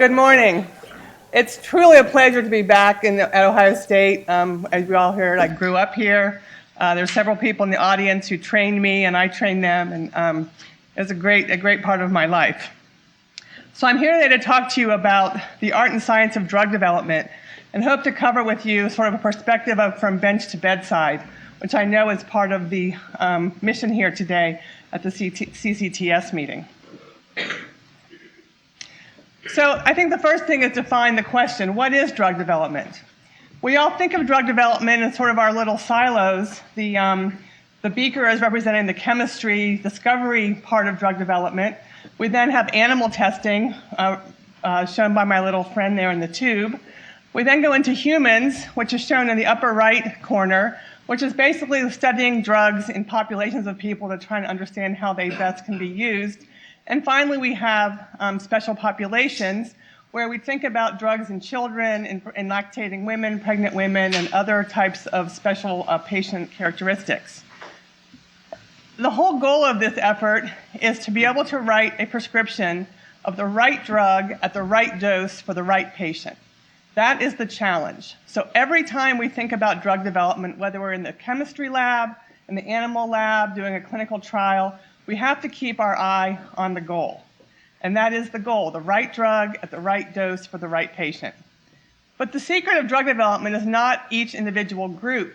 Good morning. It's truly a pleasure to be back at Ohio State. As we all heard, I grew up here. There's several people in the audience who trained me, and I trained them, and it was a great part of my life. So I'm here today to talk to you about the art and science of drug development, and hope to cover with you sort of a perspective of from bench to bedside, which I know is part of the mission here today at the CCTS meeting. So I think the first thing is to define the question, what is drug development? We all think of drug development in sort of our little silos. The beaker is representing the chemistry discovery part of drug development. We then have animal testing, shown by my little friend there in the tube. We then go into humans, which is shown in the upper right corner, which is basically studying drugs in populations of people to try and understand how they best can be used. And finally, we have special populations where we think about drugs in children, in lactating women, pregnant women, and other types of special patient characteristics. The whole goal of this effort is to be able to write a prescription of the right drug at the right dose for the right patient. That is the challenge. So every time we think about drug development, whether we're in the chemistry lab, in the animal lab, doing a clinical trial, we have to keep our eye on the goal. And that is the goal, the right drug at the right dose for the right patient. But the secret of drug development is not each individual group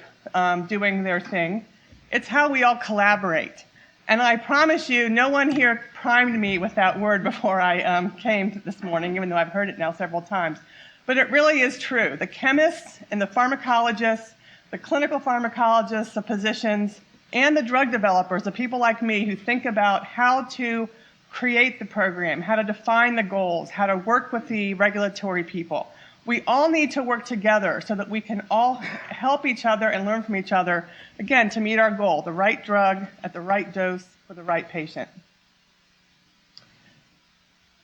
doing their thing. It's how we all collaborate. And I promise you, no one here primed me with that word before I came this morning, even though I've heard it now several times. But it really is true. The chemists and the pharmacologists, the clinical pharmacologists, the physicians, and the drug developers, the people like me who think about how to create the program, how to define the goals, how to work with the regulatory people. We all need to work together so that we can all help each other and learn from each other, again, to meet our goal, the right drug at the right dose for the right patient.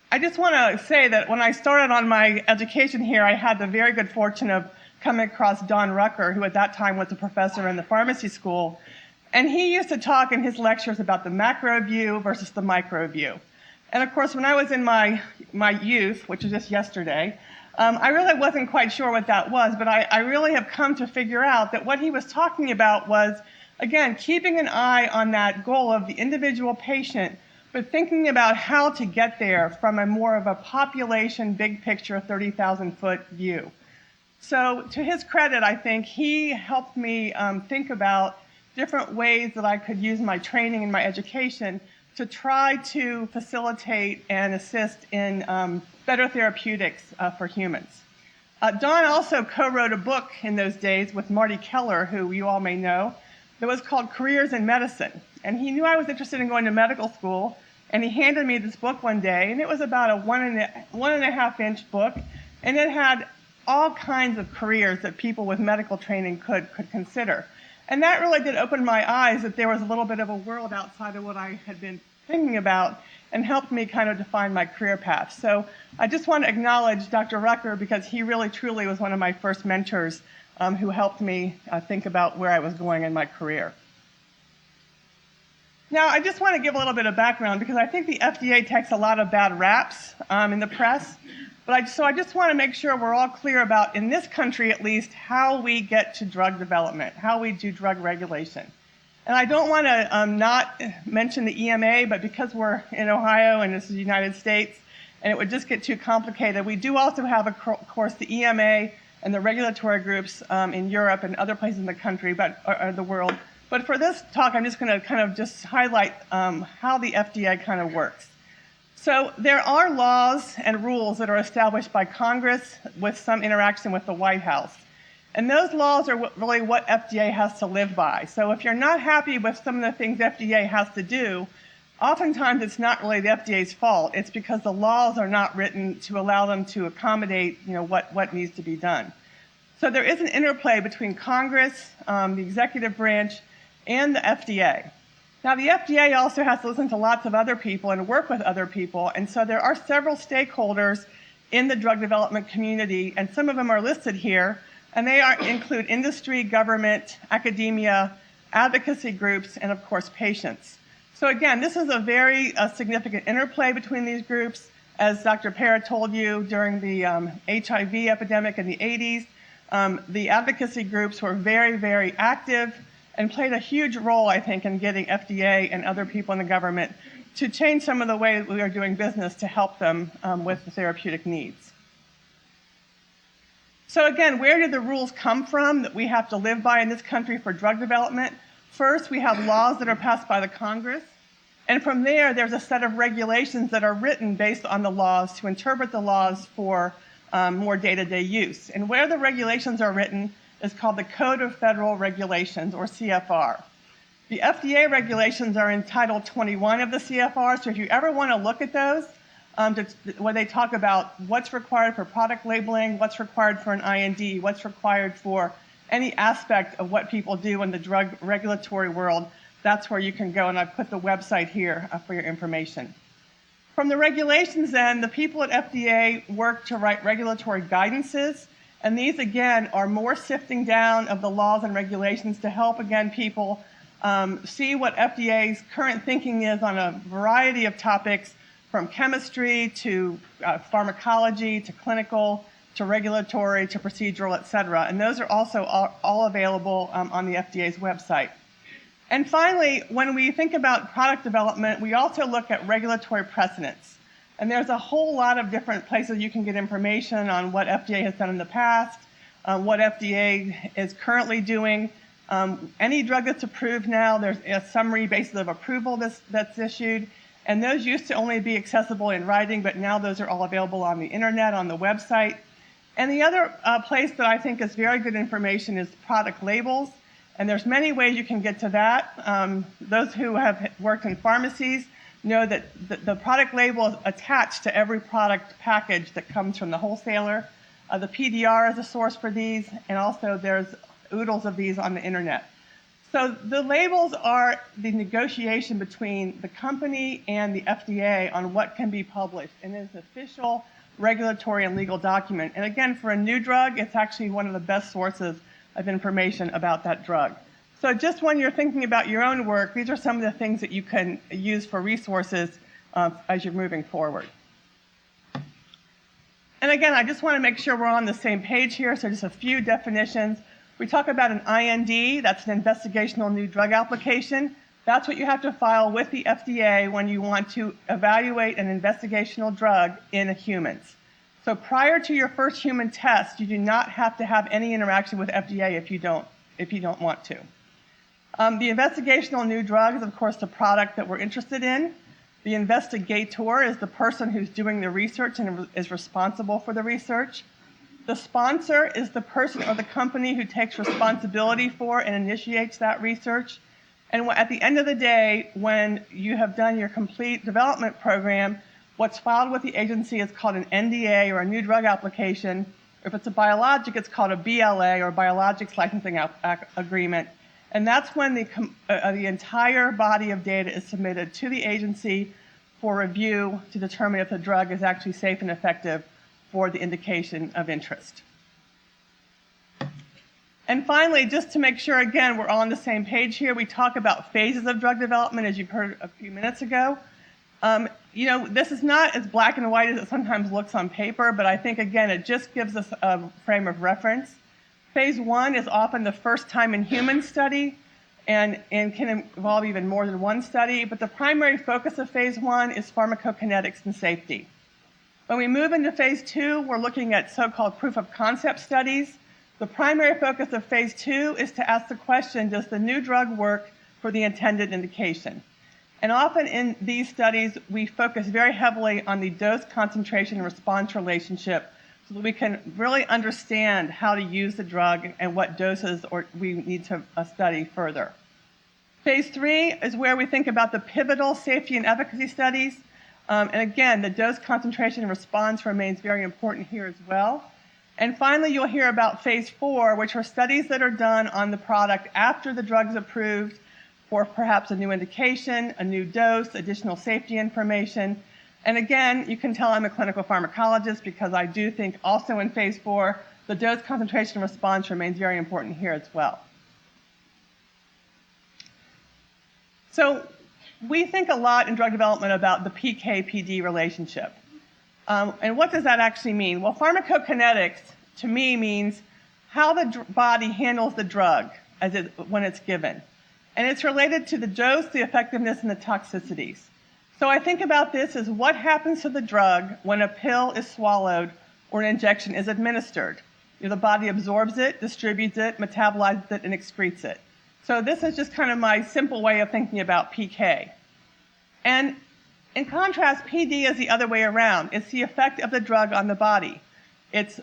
I just want to say that when I started on my education here, I had the very good fortune of coming across Don Rucker, who at that time was a professor in the pharmacy school. And he used to talk in his lectures about the macro view versus the micro view. And of course, when I was in my youth, which was just yesterday, I really wasn't quite sure what that was, but I really have come to figure out that what he was talking about was, again, keeping an eye on that goal of the individual patient, but thinking about how to get there from a more of a population, big picture, 30,000-foot view. So to his credit, I think he helped me think about different ways that I could use my training and my education to try to facilitate and assist in better therapeutics for humans. Don also co-wrote a book in those days with Marty Keller, who you all may know, that was called Careers in Medicine. And he knew I was interested in going to medical school, and he handed me this book one day, and it was about a 1.5-inch book, and it had all kinds of careers that people with medical training could consider. And that really did open my eyes that there was a little bit of a world outside of what I had been thinking about and helped me kind of define my career path. So I just want to acknowledge Dr. Rucker because he really truly was one of my first mentors who helped me think about where I was going in my career. Now, I just want to give a little bit of background because I think the FDA takes a lot of bad raps in the press. So I just want to make sure we're all clear about, in this country at least, how we get to drug development, how we do drug regulation. And I don't want to not mention the EMA, but because we're in Ohio and this is the United States, and it would just get too complicated, we do also have, of course, the EMA and the regulatory groups in Europe and other places in the country, or the world. But for this talk, I'm just going to kind of just highlight how the FDA kind of works. So there are laws and rules that are established by Congress with some interaction with the White House. And those laws are really what FDA has to live by. So if you're not happy with some of the things FDA has to do, oftentimes it's not really the FDA's fault. It's because the laws are not written to allow them to accommodate what needs to be done. So there is an interplay between Congress, the executive branch, and the FDA. Now, the FDA also has to listen to lots of other people and work with other people, and so there are several stakeholders in the drug development community, and some of them are listed here, and they include industry, government, academia, advocacy groups, and of course, patients. So again, this is a very significant interplay between these groups. As Dr. Parra told you, during the HIV epidemic in the 80s, the advocacy groups were very, very active and played a huge role, I think, in getting FDA and other people in the government to change some of the way we are doing business to help them with the therapeutic needs. So again, where did the rules come from that we have to live by in this country for drug development? First, we have laws that are passed by the Congress. And from there, there's a set of regulations that are written based on the laws to interpret the laws for more day-to-day use. And where the regulations are written is called the Code of Federal Regulations, or CFR. The FDA regulations are in Title 21 of the CFR, so if you ever want to look at those, where they talk about what's required for product labeling, what's required for an IND, what's required for any aspect of what people do in the drug regulatory world, that's where you can go, and I've put the website here for your information. From the regulations then, the people at FDA work to write regulatory guidances, and these again are more sifting down of the laws and regulations to help again people see what FDA's current thinking is on a variety of topics, from chemistry to pharmacology to clinical to regulatory to procedural, et cetera. And those are also all available on the FDA's website. And finally, when we think about product development, we also look at regulatory precedents. And there's a whole lot of different places you can get information on what FDA has done in the past, what FDA is currently doing. Any drug that's approved now, there's a summary basis of approval that's issued. And those used to only be accessible in writing, but now those are all available on the internet, on the website. And the other place that I think is very good information is product labels. And there's many ways you can get to that. Those who have worked in pharmacies know that the product label is attached to every product package that comes from the wholesaler. The PDR is a source for these, and also there's oodles of these on the internet. So the labels are the negotiation between the company and the FDA on what can be published, and it's an official regulatory and legal document. And again, for a new drug, it's actually one of the best sources of information about that drug. So just when you're thinking about your own work, these are some of the things that you can use for resources as you're moving forward. And again, I just want to make sure we're on the same page here, so just a few definitions. We talk about an IND, that's an Investigational New Drug Application. That's what you have to file with the FDA when you want to evaluate an investigational drug in humans. So prior to your first human test, you do not have to have any interaction with FDA if you don't want to. The investigational new drug is, of course, the product that we're interested in. The investigator is the person who's doing the research and is responsible for the research. The sponsor is the person or the company who takes responsibility for and initiates that research. And at the end of the day, when you have done your complete development program, what's filed with the agency is called an NDA, or a new drug application. If it's a biologic, it's called a BLA, or Biologics Licensing Agreement. And that's when the entire body of data is submitted to the agency for review to determine if the drug is actually safe and effective for the indication of interest. And finally, just to make sure, again, we're all on the same page here, we talk about phases of drug development, as you've heard a few minutes ago. This is not as black and white as it sometimes looks on paper, but I think, again, it just gives us a frame of reference. Phase 1 is often the first time in human study and can involve even more than one study, but the primary focus of Phase 1 is pharmacokinetics and safety. When we move into Phase 2, we're looking at so-called proof of concept studies. The primary focus of Phase 2 is to ask the question, does the new drug work for the intended indication? And often in these studies, we focus very heavily on the dose concentration and response relationship so that we can really understand how to use the drug and what doses we need to study further. Phase 3 is where we think about the pivotal safety and efficacy studies. And again, the dose concentration and response remains very important here as well. And finally, you'll hear about Phase 4, which are studies that are done on the product after the drug is approved for perhaps a new indication, a new dose, additional safety information. And again, you can tell I'm a clinical pharmacologist because I do think also in Phase 4, the dose concentration and response remains very important here as well. So we think a lot in drug development about the PK-PD relationship. And what does that actually mean? Well, pharmacokinetics, to me, means how the body handles the drug when it's given. And it's related to the dose, the effectiveness, and the toxicities. So I think about this as what happens to the drug when a pill is swallowed or an injection is administered. The body absorbs it, distributes it, metabolizes it, and excretes it. So this is just kind of my simple way of thinking about PK. And in contrast, PD is the other way around. It's the effect of the drug on the body. It's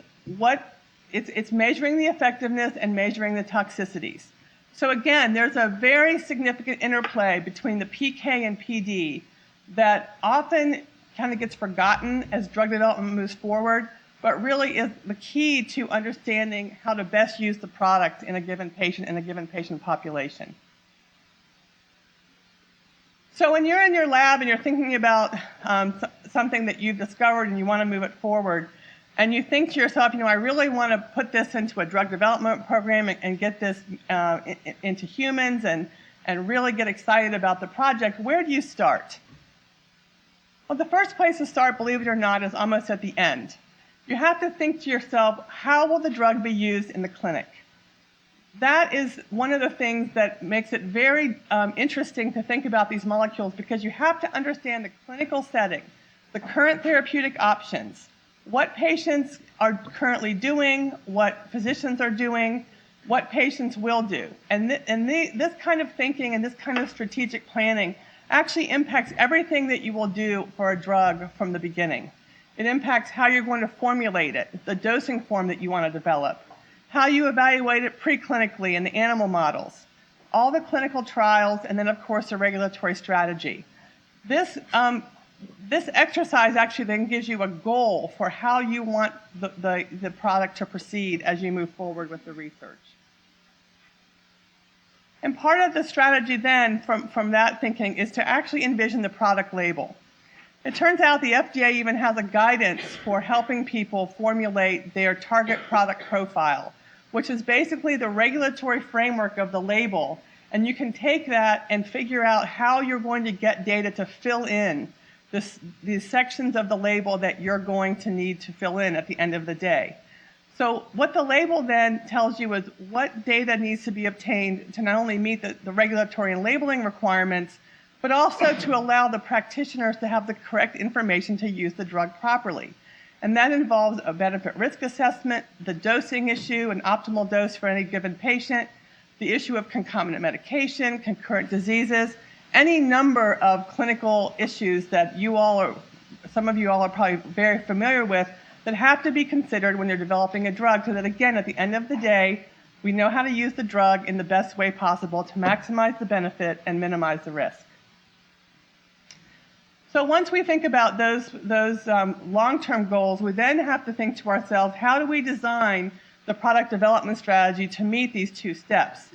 measuring the effectiveness and measuring the toxicities. So again, there's a very significant interplay between the PK and PD that often kind of gets forgotten as drug development moves forward, but really is the key to understanding how to best use the product in a given patient population. So when you're in your lab and you're thinking about something that you've discovered and you want to move it forward, and you think to yourself, I really want to put this into a drug development program and get this into humans and really get excited about the project, where do you start? Well, the first place to start, believe it or not, is almost at the end. You have to think to yourself, how will the drug be used in the clinic? That is one of the things that makes it very interesting to think about these molecules, because you have to understand the clinical setting, the current therapeutic options, what patients are currently doing, what physicians are doing, what patients will do. And this kind of thinking and this kind of strategic planning actually impacts everything that you will do for a drug from the beginning. It impacts how you're going to formulate it, the dosing form that you want to develop, how you evaluate it preclinically in the animal models, all the clinical trials, and then, of course, the regulatory strategy. This exercise actually then gives you a goal for how you want the product to proceed as you move forward with the research. And part of the strategy then from that thinking is to actually envision the product label. It turns out the FDA even has a guidance for helping people formulate their target product profile, which is basically the regulatory framework of the label. And you can take that and figure out how you're going to get data to fill in these sections of the label that you're going to need to fill in at the end of the day. So what the label then tells you is what data needs to be obtained to not only meet the regulatory and labeling requirements, but also to allow the practitioners to have the correct information to use the drug properly. And that involves a benefit risk assessment, the dosing issue, an optimal dose for any given patient, the issue of concomitant medication, concurrent diseases, any number of clinical issues that some of you all are probably very familiar with, that have to be considered when you're developing a drug, so that again, at the end of the day, we know how to use the drug in the best way possible to maximize the benefit and minimize the risk. So once we think about those long-term goals, we then have to think to ourselves, how do we design the product development strategy to meet these two steps?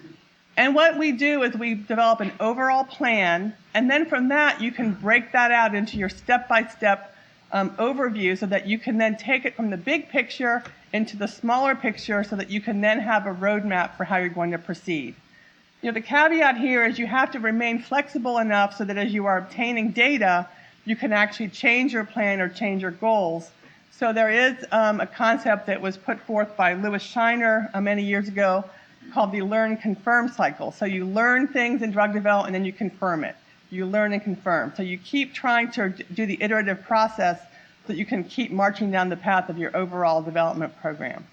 And what we do is we develop an overall plan, and then from that, you can break that out into your step-by-step overview, so that you can then take it from the big picture into the smaller picture, so that you can then have a roadmap for how you're going to proceed. The caveat here is you have to remain flexible enough so that as you are obtaining data, you can actually change your plan or change your goals. So there is a concept that was put forth by Louis Shiner many years ago called the learn-confirm cycle. So you learn things in drug development and then you confirm it. You learn and confirm. So you keep trying to do the iterative process so that you can keep marching down the path of your overall development program.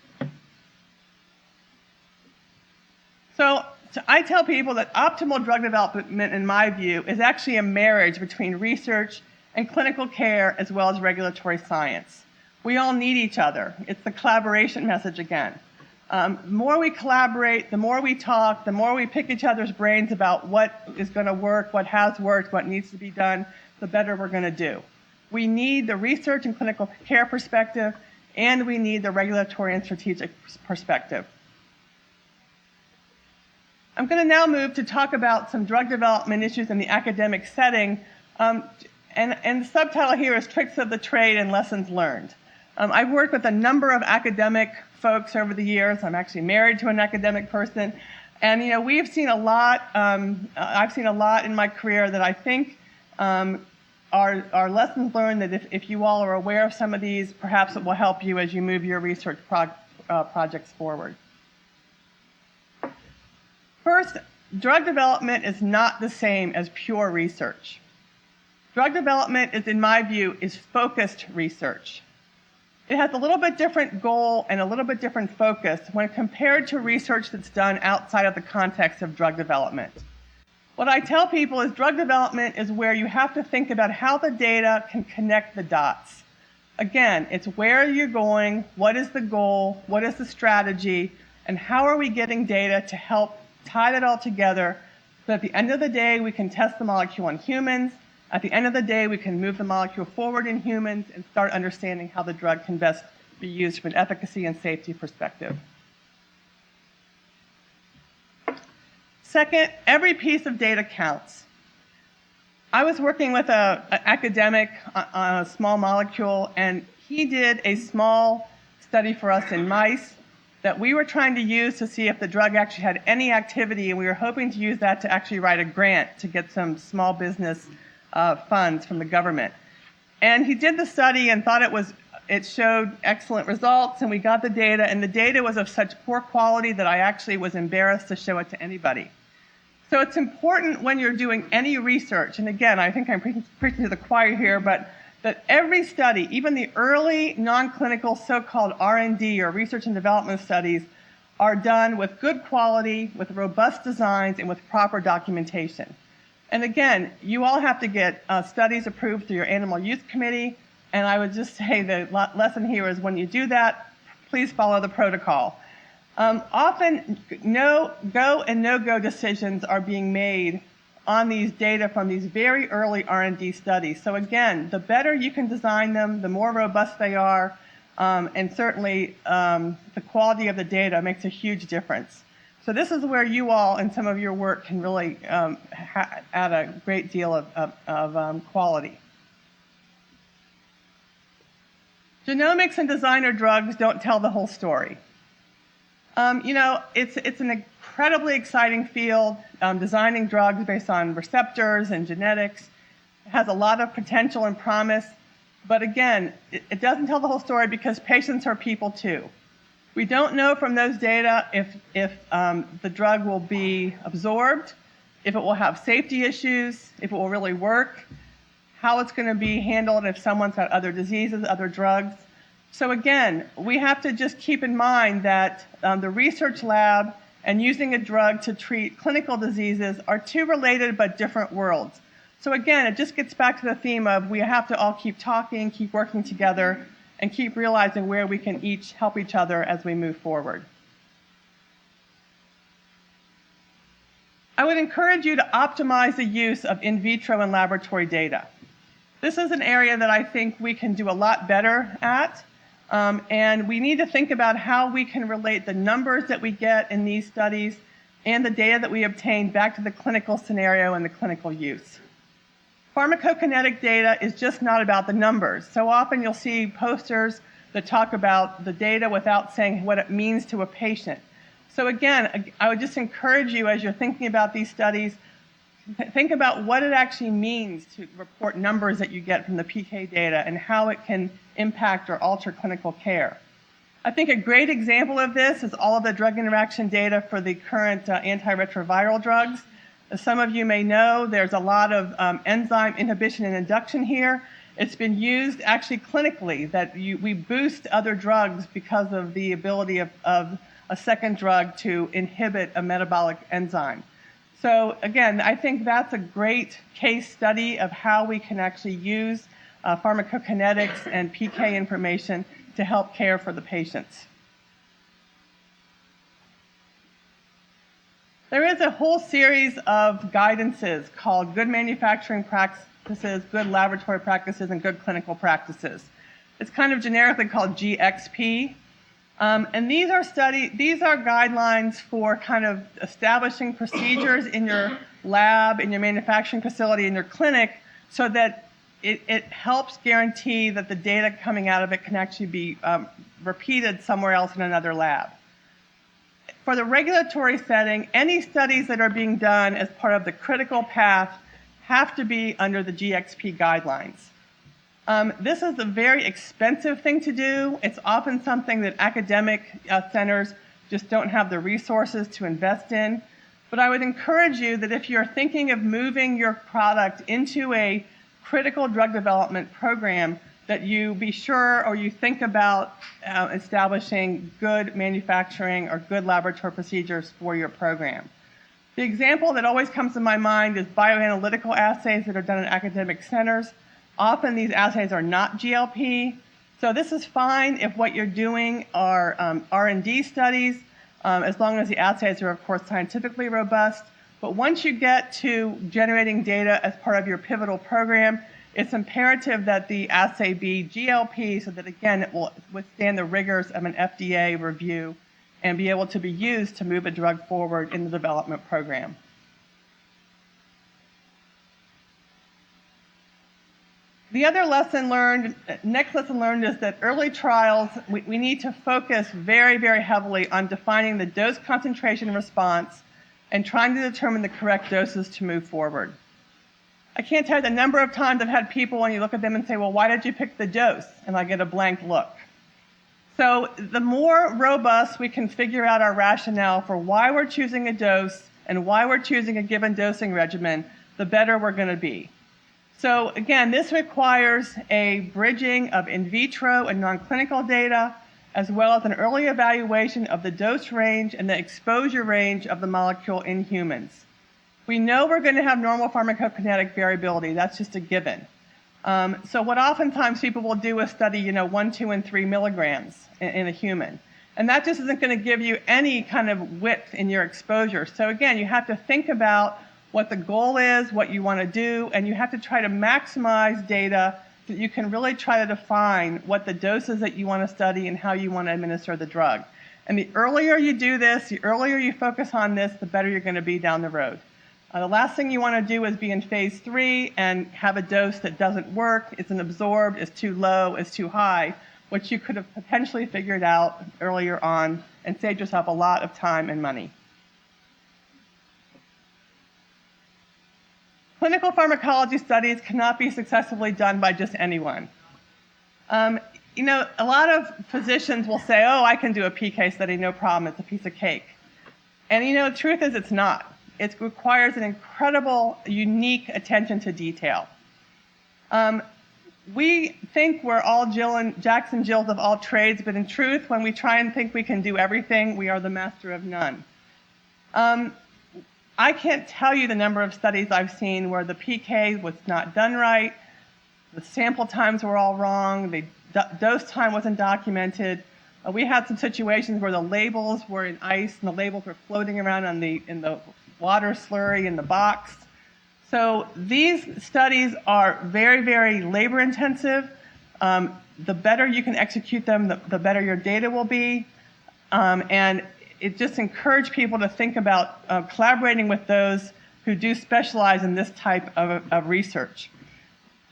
So I tell people that optimal drug development, in my view, is actually a marriage between research and clinical care as well as regulatory science. We all need each other. It's the collaboration message again. The more we collaborate, the more we talk, the more we pick each other's brains about what is going to work, what has worked, what needs to be done, the better we're going to do. We need the research and clinical care perspective, and we need the regulatory and strategic perspective. I'm going to now move to talk about some drug development issues in the academic setting, and the subtitle here is Tricks of the Trade and Lessons Learned. I've worked with a number of academic folks over the years. I'm actually married to an academic person. And, we've seen a lot, I've seen a lot in my career that I think are lessons learned that if you all are aware of some of these, perhaps it will help you as you move your research projects forward. First, drug development is not the same as pure research. Drug development is, in my view, is focused research. It has a little bit different goal and a little bit different focus when compared to research that's done outside of the context of drug development. What I tell people is drug development is where you have to think about how the data can connect the dots. Again, it's where you're going, what is the goal, what is the strategy, and how are we getting data to help tie that all together so at the end of the day we can test the molecule on humans. At the end of the day, we can move the molecule forward in humans and start understanding how the drug can best be used from an efficacy and safety perspective. Second, every piece of data counts. I was working with an academic on a small molecule, and he did a small study for us in mice that we were trying to use to see if the drug actually had any activity, and we were hoping to use that to actually write a grant to get some small business funds from the government. And he did the study and thought it showed excellent results, and we got the data, and the data was of such poor quality that I actually was embarrassed to show it to anybody. So it's important when you're doing any research, and again, I think I'm preaching to the choir here, but that every study, even the early non-clinical so-called R&D or research and development studies, are done with good quality, with robust designs, and with proper documentation. And again, you all have to get studies approved through your animal use committee, and I would just say the lesson here is when you do that, please follow the protocol. Often, go and no-go decisions are being made on these data from these very early R&D studies. So again, the better you can design them, the more robust they are, and certainly the quality of the data makes a huge difference. So this is where you all and some of your work can really add a great deal of quality. Genomics and designer drugs don't tell the whole story. It's an incredibly exciting field, designing drugs based on receptors and genetics. It has a lot of potential and promise, but again, it doesn't tell the whole story because patients are people too. We don't know from those data if the drug will be absorbed, if it will have safety issues, if it will really work, how it's going to be handled if someone's got other diseases, other drugs. So again, we have to just keep in mind that the research lab and using a drug to treat clinical diseases are two related but different worlds. So again, it just gets back to the theme of we have to all keep talking, keep working together, and keep realizing where we can each help each other as we move forward. I would encourage you to optimize the use of in vitro and laboratory data. This is an area that I think we can do a lot better at. And we need to think about how we can relate the numbers that we get in these studies and the data that we obtain back to the clinical scenario and the clinical use. Pharmacokinetic data is just not about the numbers. So often you'll see posters that talk about the data without saying what it means to a patient. So again, I would just encourage you as you're thinking about these studies, think about what it actually means to report numbers that you get from the PK data and how it can impact or alter clinical care. I think a great example of this is all of the drug interaction data for the current antiretroviral drugs. As some of you may know, there's a lot of enzyme inhibition and induction here. It's been used actually clinically that we boost other drugs because of the ability of a second drug to inhibit a metabolic enzyme. So again, I think that's a great case study of how we can actually use pharmacokinetics and PK information to help care for the patients. There is a whole series of guidances called Good Manufacturing Practices, Good Laboratory Practices, and Good Clinical Practices. It's kind of generically called GXP. And these are guidelines for kind of establishing procedures in your lab, in your manufacturing facility, in your clinic, so that it helps guarantee that the data coming out of it can actually be repeated somewhere else in another lab. For the regulatory setting, any studies that are being done as part of the critical path have to be under the GXP guidelines. This is a very expensive thing to do. It's often something that academic centers just don't have the resources to invest in. But I would encourage you that if you're thinking of moving your product into a critical drug development program, that you be sure or you think about establishing good manufacturing or good laboratory procedures for your program. The example that always comes to my mind is bioanalytical assays that are done in academic centers. Often these assays are not GLP. So this is fine if what you're doing are R&D studies, as long as the assays are, of course, scientifically robust. But once you get to generating data as part of your pivotal program, it's imperative that the assay be GLP so that, again, it will withstand the rigors of an FDA review and be able to be used to move a drug forward in the development program. The other lesson learned, next lesson learned, is that early trials, we need to focus very, very heavily on defining the dose concentration response and trying to determine the correct doses to move forward. I can't tell you the number of times I've had people, when you look at them and say, well, why did you pick the dose? And I get a blank look. So the more robust we can figure out our rationale for why we're choosing a dose and why we're choosing a given dosing regimen, the better we're going to be. So again, this requires a bridging of in vitro and nonclinical data, as well as an early evaluation of the dose range and the exposure range of the molecule in humans. We know we're going to have normal pharmacokinetic variability. That's just a given. So what oftentimes people will do is study, 1, 2, and 3 milligrams in a human. And that just isn't going to give you any kind of width in your exposure. So again, you have to think about what the goal is, what you want to do, and you have to try to maximize data so that you can really try to define what the doses that you want to study and how you want to administer the drug. And the earlier you do this, the earlier you focus on this, the better you're going to be down the road. The last thing you want to do is be in phase 3 and have a dose that doesn't work, isn't absorbed, is too low, is too high, which you could have potentially figured out earlier on and saved yourself a lot of time and money. Clinical pharmacology studies cannot be successfully done by just anyone. A lot of physicians will say, oh, I can do a PK study, no problem, it's a piece of cake. And the truth is it's not. It requires an incredible, unique attention to detail. We think we're all Jacks and Jills of all trades, but in truth, when we try and think we can do everything, we are the master of none. I can't tell you the number of studies I've seen where the PK was not done right, the sample times were all wrong, the dose time wasn't documented. We had some situations where the labels were in ice and the labels were floating around in the water slurry in the box. So these studies are very, very labor intensive. The better you can execute them, the better your data will be. And it just encouraged people to think about collaborating with those who do specialize in this type of research.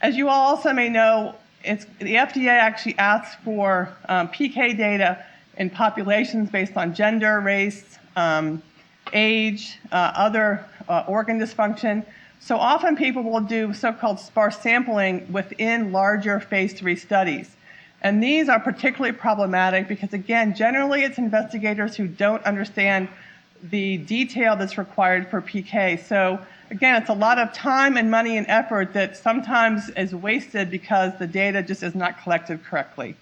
As you all also may know, the FDA actually asks for PK data in populations based on gender, race, age, other organ dysfunction. So often people will do so-called sparse sampling within larger phase 3 studies. And these are particularly problematic because, again, generally it's investigators who don't understand the detail that's required for PK. So, again, it's a lot of time and money and effort that sometimes is wasted because the data just is not collected correctly.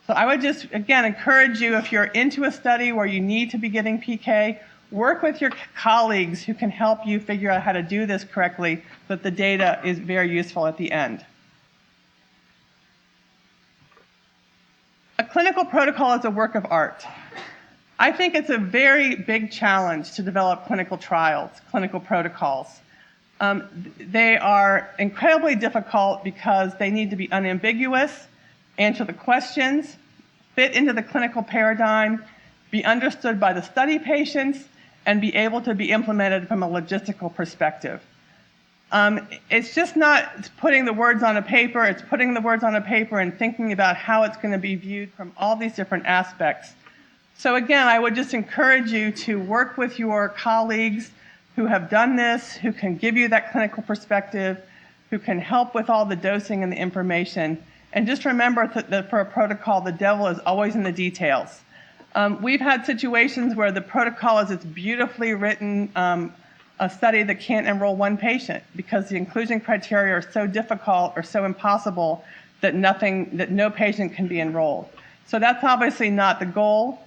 So I would just, again, encourage you, if you're into a study where you need to be getting PK, work with your colleagues who can help you figure out how to do this correctly so that the data is very useful at the end. A clinical protocol is a work of art. I think it's a very big challenge to develop clinical trials, clinical protocols. They are incredibly difficult because they need to be unambiguous, answer the questions, fit into the clinical paradigm, be understood by the study patients, and be able to be implemented from a logistical perspective. It's just not putting the words on a paper, it's putting the words on a paper and thinking about how it's going to be viewed from all these different aspects. So again, I would just encourage you to work with your colleagues who have done this, who can give you that clinical perspective, who can help with all the dosing and the information. And just remember that for a protocol, the devil is always in the details. We've had situations where the protocol is this beautifully written a study that can't enroll one patient because the inclusion criteria are so difficult or so impossible that no patient can be enrolled. So that's obviously not the goal.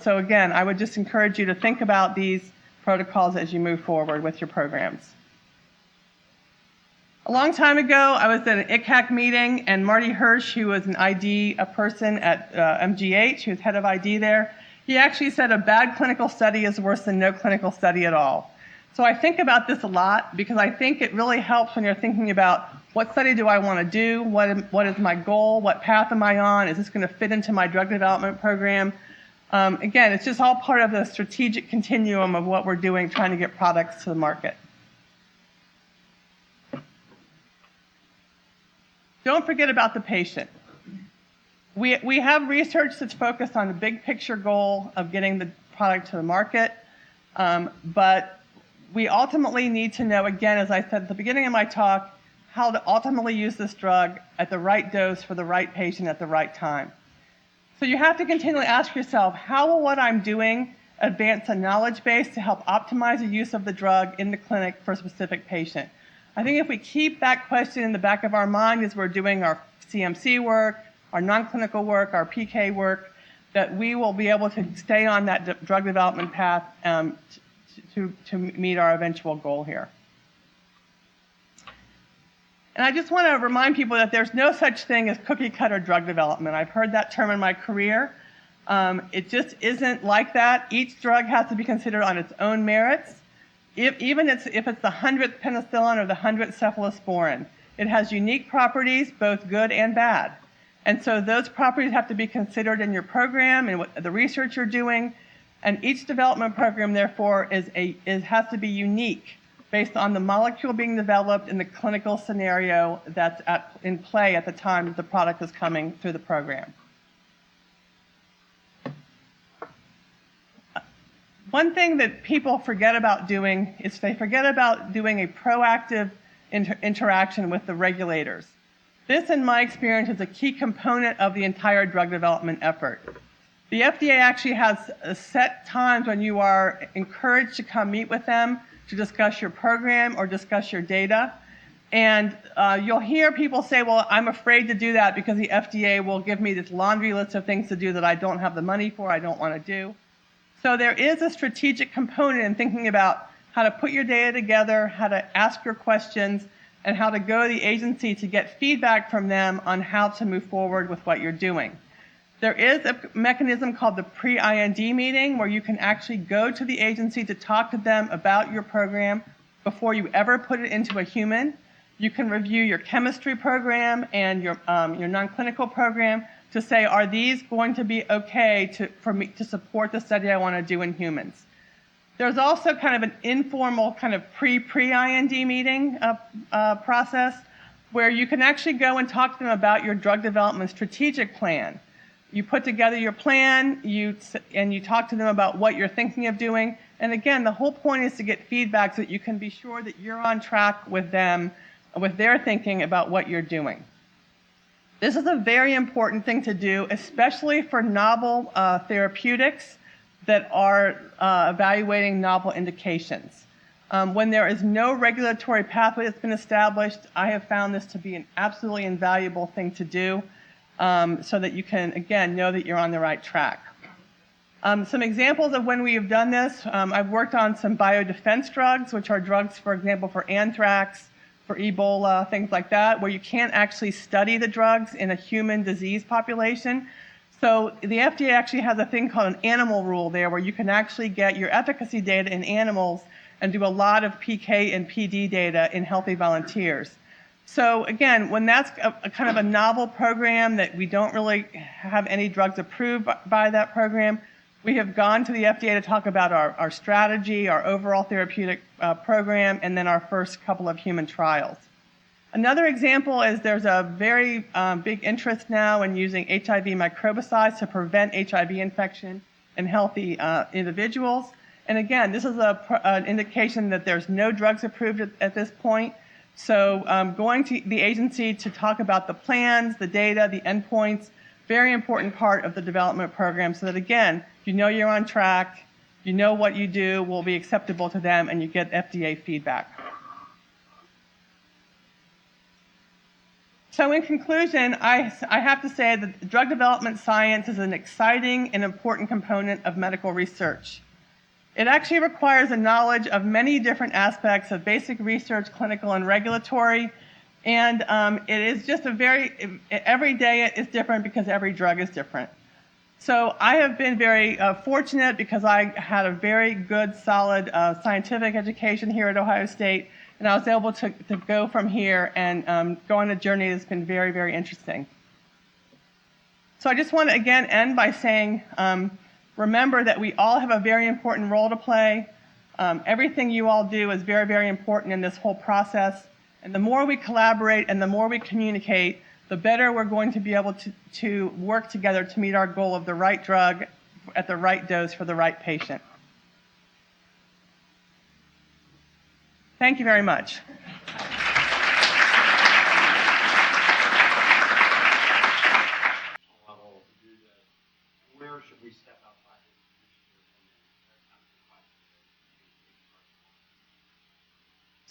So again, I would just encourage you to think about these protocols as you move forward with your programs. A long time ago, I was at an ICHAC meeting, and Marty Hirsch, who was an ID person at MGH, who was head of ID there, he actually said a bad clinical study is worse than no clinical study at all. So I think about this a lot because I think it really helps when you're thinking about what study do I want to do, what is my goal, what path am I on, is this going to fit into my drug development program? Again, it's just all part of the strategic continuum of what we're doing, trying to get products to the market. Don't forget about the patient. We have research that's focused on the big picture goal of getting the product to the market, but we ultimately need to know, again, as I said at the beginning of my talk, how to ultimately use this drug at the right dose for the right patient at the right time. So you have to continually ask yourself, how will what I'm doing advance a knowledge base to help optimize the use of the drug in the clinic for a specific patient? I think if we keep that question in the back of our mind as we're doing our CMC work, our non-clinical work, our PK work, that we will be able to stay on that drug development path to meet our eventual goal here. And I just want to remind people that there's no such thing as cookie cutter drug development. I've heard that term in my career. It just isn't like that. Each drug has to be considered on its own merits. Even if it's the 100th penicillin or the 100th cephalosporin, it has unique properties, both good and bad. And so those properties have to be considered in your program and what the research you're doing. And each development program, therefore, has to be unique based on the molecule being developed in the clinical scenario that's in play at the time the product is coming through the program. One thing that people forget about doing is they forget about doing a proactive interaction with the regulators. This, in my experience, is a key component of the entire drug development effort. The FDA actually has set times when you are encouraged to come meet with them to discuss your program or discuss your data. And you'll hear people say, well, I'm afraid to do that because the FDA will give me this laundry list of things to do that I don't have the money for, I don't want to do. So there is a strategic component in thinking about how to put your data together, how to ask your questions, and how to go to the agency to get feedback from them on how to move forward with what you're doing. There is a mechanism called the pre-IND meeting where you can actually go to the agency to talk to them about your program before you ever put it into a human. You can review your chemistry program and your non-clinical program to say, are these going to be okay for me to support the study I want to do in humans? There's also kind of an informal kind of pre-IND meeting process where you can actually go and talk to them about your drug development strategic plan. You put together your plan, and you talk to them about what you're thinking of doing. And again, the whole point is to get feedback so that you can be sure that you're on track with them, with their thinking about what you're doing. This is a very important thing to do, especially for novel therapeutics that are evaluating novel indications. When there is no regulatory pathway that's been established, I have found this to be an absolutely invaluable thing to do so that you can, again, know that you're on the right track. Some examples of when we have done this, I've worked on some biodefense drugs, which are drugs, for example, for anthrax, for Ebola, things like that, where you can't actually study the drugs in a human disease population. So the FDA actually has a thing called an animal rule there where you can actually get your efficacy data in animals and do a lot of PK and PD data in healthy volunteers. So again, when that's a kind of a novel program that we don't really have any drugs approved by that program, we have gone to the FDA to talk about our strategy, our overall therapeutic program, and then our first couple of human trials. Another example is there's a very big interest now in using HIV microbicides to prevent HIV infection in healthy individuals. And again, this is an indication that there's no drugs approved at this point. So going to the agency to talk about the plans, the data, the endpoints, very important part of the development program so that, again, you know you're on track, you know what you do will be acceptable to them, and you get FDA feedback. So in conclusion, I have to say that drug development science is an exciting and important component of medical research. It actually requires a knowledge of many different aspects of basic research, clinical, and regulatory. And it is just every day it is different because every drug is different. So I have been very fortunate because I had a very good, solid scientific education here at Ohio State. And I was able to go from here and go on a journey that's been very, very interesting. So I just want to again end by saying, remember that we all have a very important role to play. Everything you all do is very, very important in this whole process. And the more we collaborate and the more we communicate, the better we're going to be able to work together to meet our goal of the right drug at the right dose for the right patient. Thank you very much. Where should we step outside this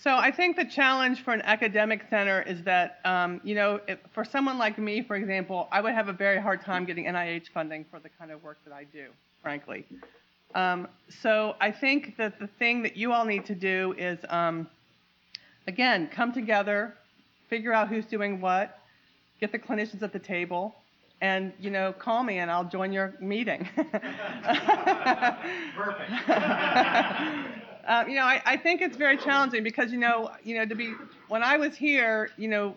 So I think the challenge for an academic center is that, for someone like me, for example, I would have a very hard time getting NIH funding for the kind of work that I do, frankly. So I think that the thing that you all need to do is, again, come together, figure out who's doing what, get the clinicians at the table, and, call me and I'll join your meeting. Perfect. I think it's very challenging because, when I was here, no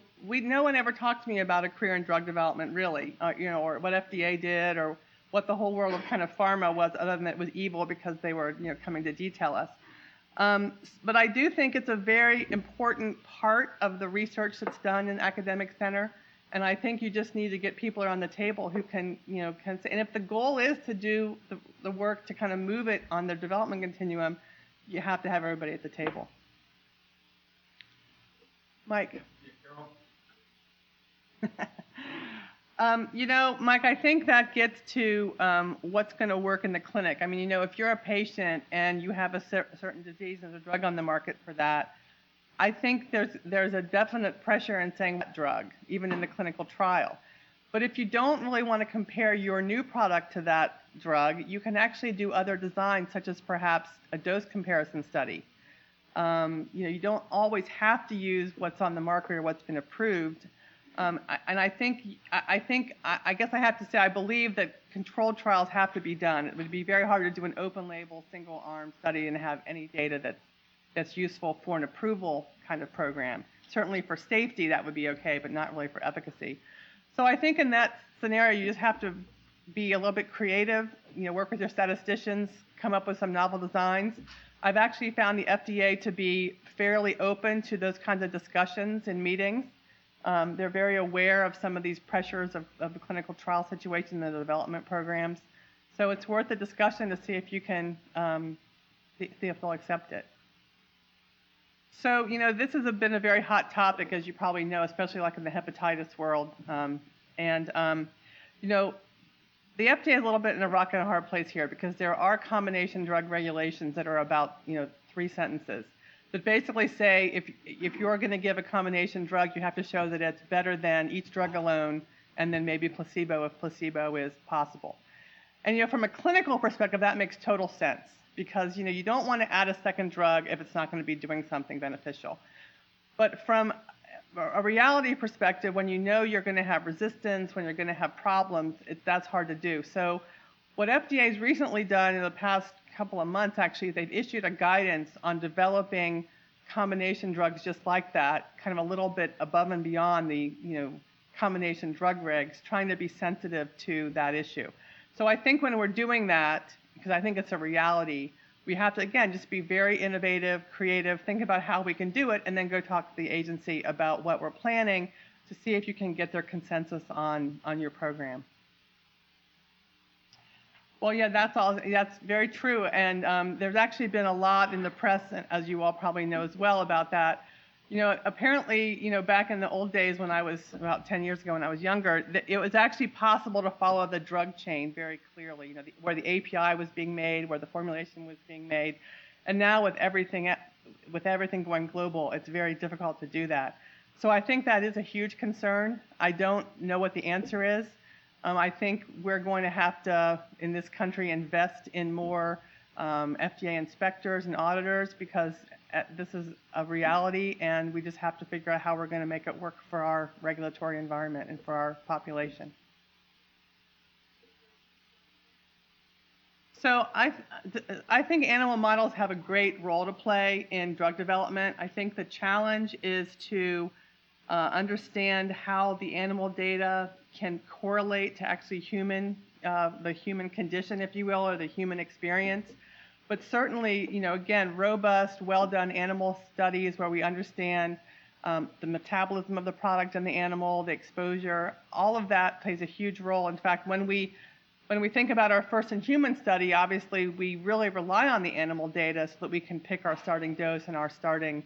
one ever talked to me about a career in drug development, really, or what FDA did or what the whole world of kind of pharma was, other than it was evil because they were, coming to detail us. But I do think it's a very important part of the research that's done in academic center. And I think you just need to get people around the table who can say, and if the goal is to do the work to kind of move it on the development continuum, you have to have everybody at the table. Mike. Mike, I think that gets to what's going to work in the clinic. I mean, if you're a patient and you have a certain disease and there's a drug on the market for that, I think there's a definite pressure in saying what drug, even in the clinical trial. But if you don't really want to compare your new product to that drug, you can actually do other designs, such as perhaps a dose comparison study. You don't always have to use what's on the market or what's been approved. And I guess I have to say, I believe that controlled trials have to be done. It would be very hard to do an open label, single arm study and have any data that's useful for an approval kind of program. Certainly for safety, that would be okay, but not really for efficacy. So I think in that scenario, you just have to be a little bit creative, work with your statisticians, come up with some novel designs. I've actually found the FDA to be fairly open to those kinds of discussions in meetings. They're very aware of some of these pressures of the clinical trial situation and the development programs. So it's worth a discussion to see if you can, see if they'll accept it. So, this has been a very hot topic, as you probably know, especially like in the hepatitis world. The FDA is a little bit in a rock and a hard place here because there are combination drug regulations that are about, 3 sentences that basically say if you're going to give a combination drug, you have to show that it's better than each drug alone and then maybe placebo if placebo is possible. And, from a clinical perspective, that makes total sense. Because you don't want to add a second drug if it's not going to be doing something beneficial. But from a reality perspective, when you're going to have resistance, when you're going to have problems, that's hard to do. So what FDA's recently done in the past couple of months, actually, they've issued a guidance on developing combination drugs just like that, kind of a little bit above and beyond the combination drug regs, trying to be sensitive to that issue. So I think when we're doing that, because I think it's a reality, we have to, again, just be very innovative, creative, think about how we can do it, and then go talk to the agency about what we're planning to see if you can get their consensus on your program. Well, yeah, that's very true. And there's actually been a lot in the press, as you all probably know as well, about that. Apparently, back in the old days when I was about 10 years ago when I was younger, it was actually possible to follow the drug chain very clearly, where the API was being made, where the formulation was being made. And now with everything going global, it's very difficult to do that. So I think that is a huge concern. I don't know what the answer is. I think we're going to have to, in this country, invest in more FDA inspectors and auditors because this is a reality, and we just have to figure out how we're going to make it work for our regulatory environment and for our population. So I think animal models have a great role to play in drug development. I think the challenge is to understand how the animal data can correlate to actually the human condition, if you will, or the human experience. But certainly, again, robust, well-done animal studies where we understand the metabolism of the product in the animal, the exposure, all of that plays a huge role. In fact, when we think about our first-in-human study, obviously we really rely on the animal data so that we can pick our starting dose and our starting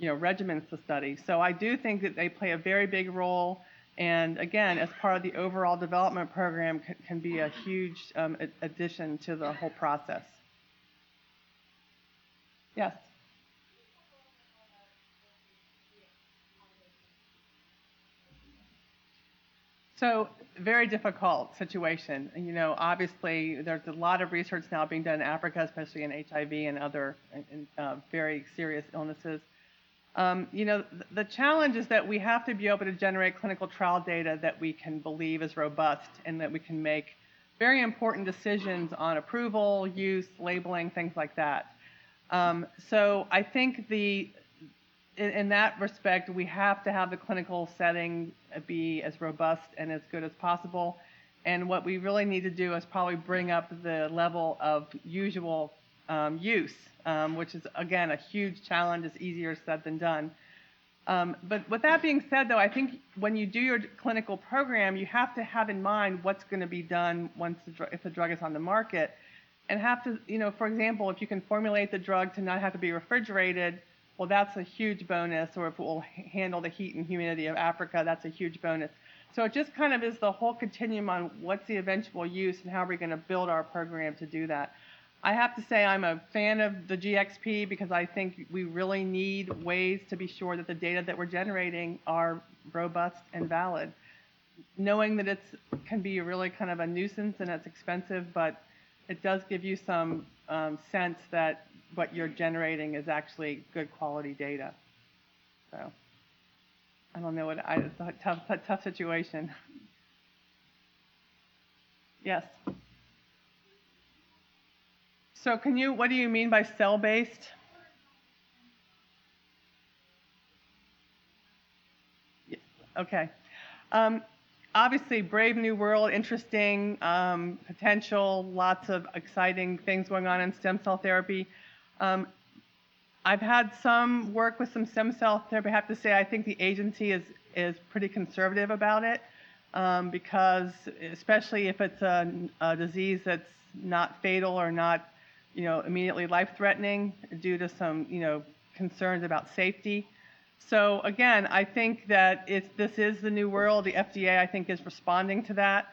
regimens to study. So I do think that they play a very big role, and again, as part of the overall development program, can be a huge addition to the whole process. Yes. So, very difficult situation. Obviously, there's a lot of research now being done in Africa, especially in HIV and other very serious illnesses. The challenge is that we have to be able to generate clinical trial data that we can believe is robust and that we can make very important decisions on approval, use, labeling, things like that. So I think in that respect, we have to have the clinical setting be as robust and as good as possible. And what we really need to do is probably bring up the level of usual use, which is, again, a huge challenge. It's easier said than done. But with that being said, though, I think when you do your clinical program, you have to have in mind what's going to be done if the drug is on the market. And have to, for example, if you can formulate the drug to not have to be refrigerated, well, that's a huge bonus. Or if it will handle the heat and humidity of Africa, that's a huge bonus. So it just kind of is the whole continuum on what's the eventual use and how we're going to build our program to do that. I have to say I'm a fan of the GXP because I think we really need ways to be sure that the data that we're generating are robust and valid. Knowing that it can be really kind of a nuisance and it's expensive, but it does give you some sense that what you're generating is actually good quality data. So I don't know it's a tough situation. Yes. So what do you mean by cell-based? Yeah, okay. Obviously, brave new world, interesting potential, lots of exciting things going on in stem cell therapy. I've had some work with some stem cell therapy. I have to say I think the agency is pretty conservative about it because especially if it's a disease that's not fatal or not immediately life-threatening due to some concerns about safety. So again, I think that this is the new world. The FDA, I think, is responding to that.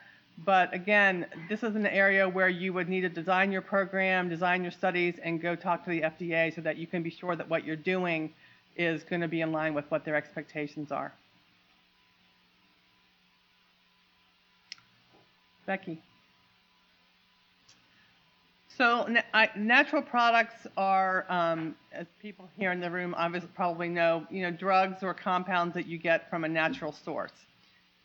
But again, this is an area where you would need to design your program, design your studies, and go talk to the FDA so that you can be sure that what you're doing is going to be in line with what their expectations are. Becky. So natural products are, as people here in the room obviously probably know, drugs or compounds that you get from a natural source.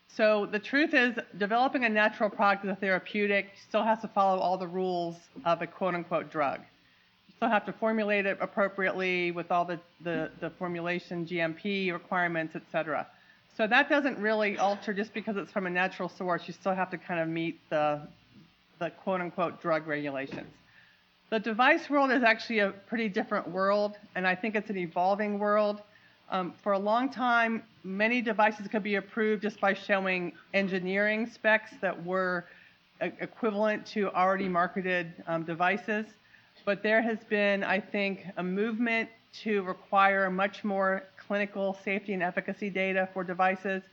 So the truth is, developing a natural product as a therapeutic still has to follow all the rules of a quote-unquote drug. You still have to formulate it appropriately with all the formulation GMP requirements, et cetera. So that doesn't really alter just because it's from a natural source. You still have to kind of meet the quote-unquote drug regulations. The device world is actually a pretty different world, and I think it's an evolving world. For a long time, many devices could be approved just by showing engineering specs that were equivalent to already marketed devices. But there has been, I think, a movement to require much more clinical safety and efficacy data for devices,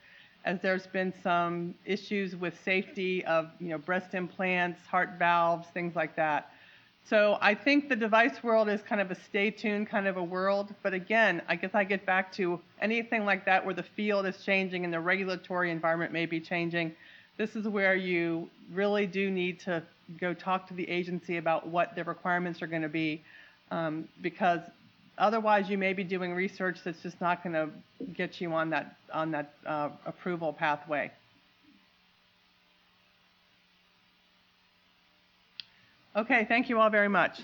as there's been some issues with safety of breast implants, heart valves, things like that. So I think the device world is kind of a stay tuned kind of a world. But again, I guess I get back to anything like that where the field is changing and the regulatory environment may be changing. This is where you really do need to go talk to the agency about what the requirements are going to be, because otherwise you may be doing research that's just not going to get you on that approval pathway. Okay, thank you all very much.